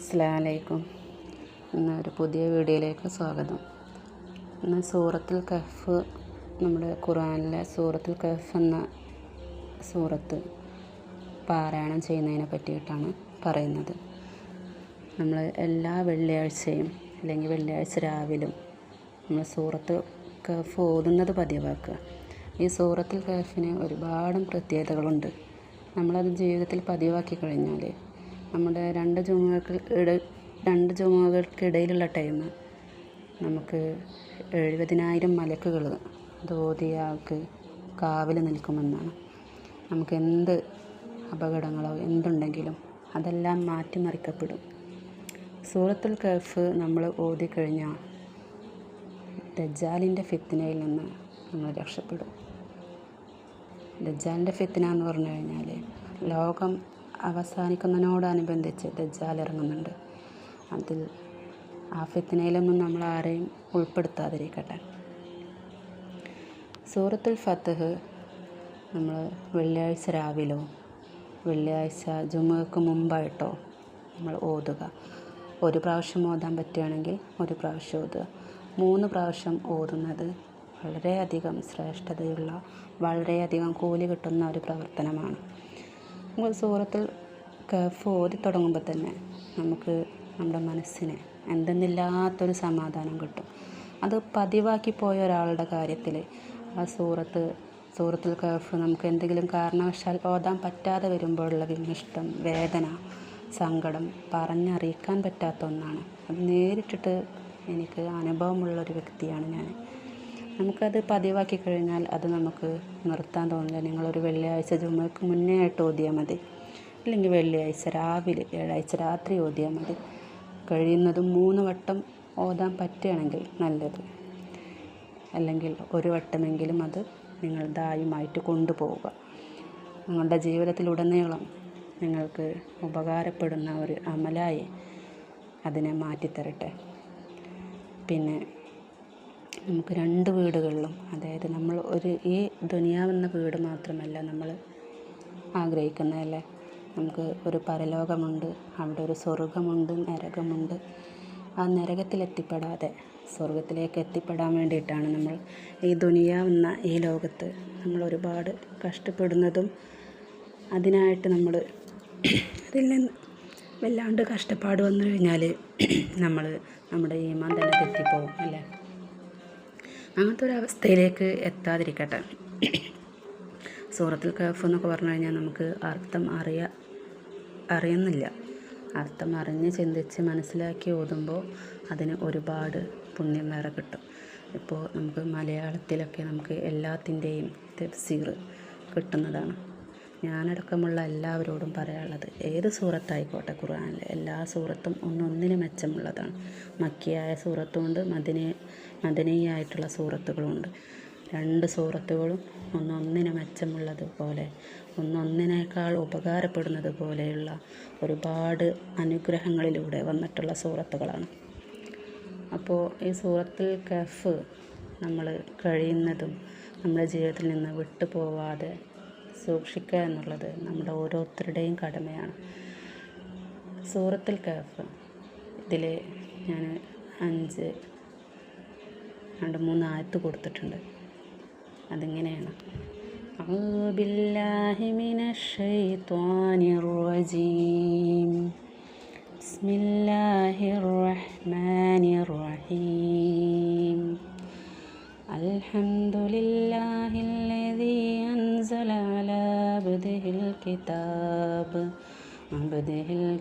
അസ്സലാമു അലൈക്കും. ഇന്ന് ഒരു പുതിയ വീഡിയോയിലേക്ക് സ്വാഗതം. ഇന്ന് സൂറത്തുൽ കഹ്ഫ്, നമ്മുടെ ഖുർആനിലെ സൂറത്തുൽ കഹ്ഫ് എന്ന സൂറത്ത് പാരായണം ചെയ്യുന്നതിനെ പറ്റിയിട്ടാണ് പറയുന്നത്. നമ്മൾ എല്ലാ വെള്ളിയാഴ്ചയും അല്ലെങ്കിൽ വെള്ളിയാഴ്ച രാവിലും നമ്മൾ സൂറത്ത് കഹ്ഫ് ഓതുന്നത് പതിവാക്കുക. ഈ സൂറത്തുൽ കഹ്ഫിന് ഒരുപാട് പ്രത്യേകതകളുണ്ട്. നമ്മളത് ജീവിതത്തിൽ പതിവാക്കി കഴിഞ്ഞാൽ നമ്മുടെ രണ്ട് ജുമുഅകൾക്കിടയിലുള്ള ടൈം നമുക്ക് 70,000 മലക്കുകൾ അത് ഓതിയ ആൾക്ക് കാവൽ നിൽക്കുമെന്നാണ്. നമുക്ക് എന്ത് അപകടങ്ങളോ എന്തുണ്ടെങ്കിലും അതെല്ലാം മാറ്റിമറിക്കപ്പെടും. സൂറത്തുൽ കഹ്ഫ് നമ്മൾ ഓതിക്കഴിഞ്ഞാൽ ദജ്ജാലിൻ്റെ ഫിത്നയിൽ നിന്ന് നമ്മൾ രക്ഷപ്പെടും. ദജ്ജാലിൻ്റെ ഫിത്ന എന്ന് പറഞ്ഞു കഴിഞ്ഞാൽ ലോകം അവസാനിക്കുന്നതിനോടനുബന്ധിച്ച് ദജ്ജാൽ ഇറങ്ങുന്നുണ്ട്. അതിൽ ആ ഫിത്നയിലൊന്നും നമ്മൾ ആരെയും ഉൾപ്പെടുത്താതിരിക്കട്ടെ. സൂറത്തുൽ ഫത്ഹ് നമ്മൾ വെള്ളിയാഴ്ച രാവിലോ വെള്ളിയാഴ്ച ജുമുഅക്ക് മുമ്പായിട്ടോ നമ്മൾ ഓതുക. ഒരു പ്രാവശ്യം ഓതാൻ പറ്റുകയാണെങ്കിൽ ഒരു പ്രാവശ്യം ഓതുക. 3 പ്രാവശ്യം ഓതുന്നത് വളരെയധികം ശ്രേഷ്ഠതയുള്ള, വളരെയധികം കൂലി കിട്ടുന്ന ഒരു പ്രവർത്തനമാണ്. നമ്മൾ സൂറത്തുൽ കഹ്ഫ് ഓതി തുടങ്ങുമ്പോൾ തന്നെ നമുക്ക് നമ്മുടെ മനസ്സിന് എന്തെന്നില്ലാത്തൊരു സമാധാനം കിട്ടും. അത് പതിവാക്കി പോയ ഒരാളുടെ കാര്യത്തിൽ ആ സൂറത്തുൽ കഹ്ഫ് നമുക്ക് എന്തെങ്കിലും കാരണവശാൽ ഓതാൻ പറ്റാതെ വരുമ്പോഴുള്ള വിമിഷ്ടം, വേദന, സങ്കടം പറഞ്ഞറിയിക്കാൻ പറ്റാത്ത ഒന്നാണ്. അത് നേരിട്ടിട്ട് എനിക്ക് അനുഭവമുള്ളൊരു വ്യക്തിയാണ് ഞാൻ. നമുക്കത് പതിവാക്കി കഴിഞ്ഞാൽ അത് നമുക്ക് നിർത്താൻ തോന്നില്ല. നിങ്ങളൊരു വെള്ളിയാഴ്ച ജുമുഅക്ക് മുന്നേ ആയിട്ട് ഓതിയാൽ മതി, അല്ലെങ്കിൽ വെള്ളിയാഴ്ച രാവിലെ വ്യാഴാഴ്ച രാത്രി ഓതിയാൽ മതി. കഴിയുന്നതും 3 വട്ടം ഓതാൻ പറ്റുകയാണെങ്കിൽ നല്ലത്. അല്ലെങ്കിൽ ഒരു വട്ടമെങ്കിലും അത് നിങ്ങൾ ദായിമായിട്ട് കൊണ്ടുപോവുക. നിങ്ങളുടെ ജീവിതത്തിലുടനീളം നിങ്ങൾക്ക് ഉപകാരപ്പെടുന്ന ഒരു അമലായി അതിനെ മാറ്റിത്തരട്ടെ. പിന്നെ നമുക്ക് 2 വീടുകളിലും, അതായത് നമ്മൾ ഈ ദുനിയാവെന്ന വീട് മാത്രമല്ല നമ്മൾ ആഗ്രഹിക്കുന്നതല്ലേ. നമുക്ക് ഒരു പരലോകമുണ്ട്, അവിടെ ഒരു സ്വർഗമുണ്ട്, നരകമുണ്ട്. ആ നരകത്തിലെത്തിപ്പെടാതെ സ്വർഗത്തിലേക്ക് എത്തിപ്പെടാൻ വേണ്ടിയിട്ടാണ് നമ്മൾ ഈ ദുനിയാവെന്ന ഈ ലോകത്ത് നമ്മൾ ഒരുപാട് കഷ്ടപ്പെടുന്നതും. അതിനായിട്ട് നമ്മൾ അതിൽ നിന്ന് വല്ലാണ്ട് കഷ്ടപ്പാട് വന്നു കഴിഞ്ഞാൽ നമ്മുടെ ഈമാൻ തന്നെ തെറ്റിപ്പോകും അല്ലേ. അങ്ങനത്തെ ഒരവസ്ഥയിലേക്ക് എത്താതിരിക്കട്ടെ. സൂറത്തുൽ കഹ്ഫ് എന്നൊക്കെ പറഞ്ഞു കഴിഞ്ഞാൽ നമുക്ക് അർത്ഥം അറിയുന്നില്ല. അർത്ഥം അറിഞ്ഞ് ചിന്തിച്ച് മനസ്സിലാക്കി ഓതുമ്പോൾ അതിന് ഒരുപാട് പുണ്യം വേറെ കിട്ടും. ഇപ്പോൾ നമുക്ക് മലയാളത്തിലൊക്കെ നമുക്ക് എല്ലാത്തിൻ്റെയും തഫ്സീർ കിട്ടുന്നതാണ്. ഞാനടക്കമുള്ള എല്ലാവരോടും പറയാനുള്ളത്, ഏത് സൂറത്തായിക്കോട്ടെ ഖുർആനിലെ എല്ലാ സൂറത്തും ഒന്നൊന്നിന് മെച്ചമുള്ളതാണ്. മക്കിയായ സൂറത്തുമുണ്ട്, മദനിയായിട്ടുള്ള സൂറത്തുകളുമുണ്ട്. 2 സൂറത്തുകളും ഒന്നൊന്നിന് മെച്ചമുള്ളതുപോലെ, ഒന്നൊന്നിനേക്കാൾ ഉപകാരപ്പെടുന്നത് പോലെയുള്ള ഒരുപാട് അനുഗ്രഹങ്ങളിലൂടെ വന്നിട്ടുള്ള സൂറത്തുകളാണ്. അപ്പോൾ ഈ സൂറത്തുൽ കഹ്ഫ് നമ്മൾ കഴിയുന്നതും നമ്മുടെ ജീവിതത്തിൽ നിന്ന് വിട്ടുപോവാതെ സൂക്ഷിക്കുക എന്നുള്ളത് നമ്മുടെ ഓരോരുത്തരുടെയും കടമയാണ്. സൂറത്തുൽ കഹ്ഫ് ഇതിൽ ഞാൻ 3 ആയത്ത് കൊടുത്തിട്ടുണ്ട്. അതിങ്ങനെയാണ്: അഊദു ബില്ലാഹി മിനശ് ശൈത്വാനിർ റജീം ബിസ്മില്ലാഹിർ റഹ്മാനിർ റഹീം അൽഹംദുലില്ലാഹില്ലദീ അൻസല അലാ അബ്ദിഹിൽ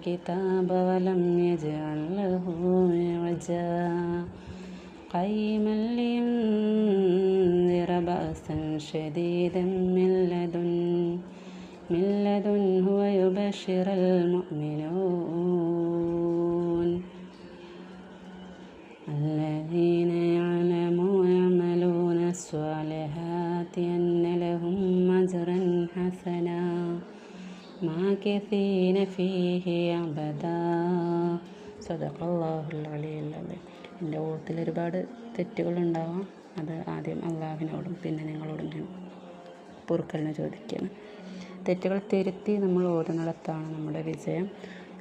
കിതാബ വലം യജ്അൽ ലഹു ഇവജാ ഖയ്യിമൻ ലിയുൻദിറ ബഅസൻ ശദീദൻ മിൻ ലദുൻഹു വയുബശ്ശിറൽ മുഅ്മിനൂൻ الذين يعملون الصالحات أن لهم أجرا حسنا ماكثين فيه أبدا صدق الله العلي العظيم. എൻ്റെ ഓത്തിൽ ഒരുപാട് തെറ്റുകളുണ്ടാവാം. അത് ആദ്യം അള്ളാഹുവിനോടും പിന്നെ നിങ്ങളോടും ഞാൻ പൊറുക്കലിനെ ചോദിക്കുകയാണ്. തെറ്റുകൾ തിരുത്തി നമ്മൾ ഓതുന്നിടത്താണ് നമ്മുടെ വിജയം.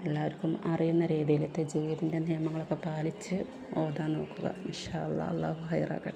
എല്ലാവർക്കും അറിയുന്ന രീതിയിൽ തജ്വീദിൻ്റെ നിയമങ്ങളൊക്കെ പാലിച്ച് ഓതാൻ നോക്കുക. ഇൻഷാ അല്ലാഹ്. അള്ളാഹു ഹൈറാക്കട്ടെ.